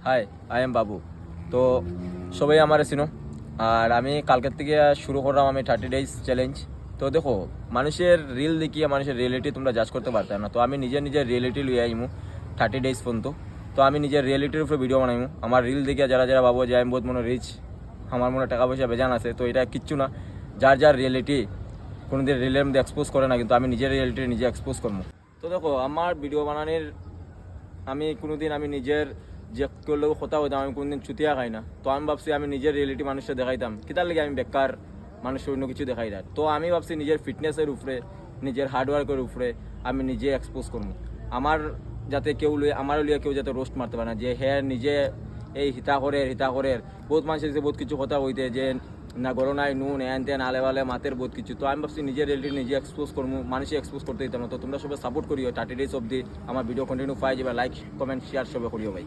High, I am বাবু। তো সবাই আমার চিনো, আর আমি কালকের থেকে শুরু করলাম আমি 30 days চ্যালেঞ্জ। তো দেখো, মানুষের রিল দেখিয়ে মানুষের রিয়েলিটি তোমরা জাজ করতে পারতাম না। তো আমি নিজের রিয়েলিটি লইয়া আইমু 30 days পর্যন্ত। তো আমি নিজের রিয়েলিটির উপরে ভিডিও বানাইমু। আমার রিল দেখিয়া যারা ভাবো যে আমি বহুত মনে রিচ, আমার মনে টাকা পয়সা বেজান আছে, তো এটা কিচ্ছু না। যার রিয়েলিটি কোনোদিন রিলের মধ্যে এক্সপোজ করে না, কিন্তু আমি নিজের রিয়েলিটি নিজে এক্সপোজ করবো। তো দেখো, আমার ভিডিও বানানোর আমি কোনোদিন আমি নিজের যে করলেও কথা হইতাম, আমি কোনোদিন চুতিয়া খাই না। তো আমি ভাবছি আমি নিজের রিয়েলিটি মানুষকে দেখাইতাম, কিতার লাগে আমি বেকার মানুষের অন্য কিছু দেখাই না। তো আমি ভাবছি নিজের ফিটনেসের উপরে, নিজের হার্ডওয়ার্কের উপরে আমি নিজে এক্সপোজ করবো। আমার যাতে কেউ আমার লিয়ে কেউ যাতে রোস্ট মারতে পারে না, যে হ্যাঁ নিজে এই হিতা করে বহুত মানুষের বহুত কিছু কথা হইতে যে না গরো নাই নুন এন তেন আলে বালে মাতের বহুত কিছু। তো আমি ভাবছি নিজের রিয়েলিটি নিজে এক্সপোজ করবো, মানুষই এক্সপোজ করতে দিতাম না। তো তোমরা সবাই সাপোর্ট করিও, 30 days অব্দি আমার ভিডিও কন্টিনিউ পাই যাবে। লাইক কমেন্ট শেয়ার সবাই করিও ভাই।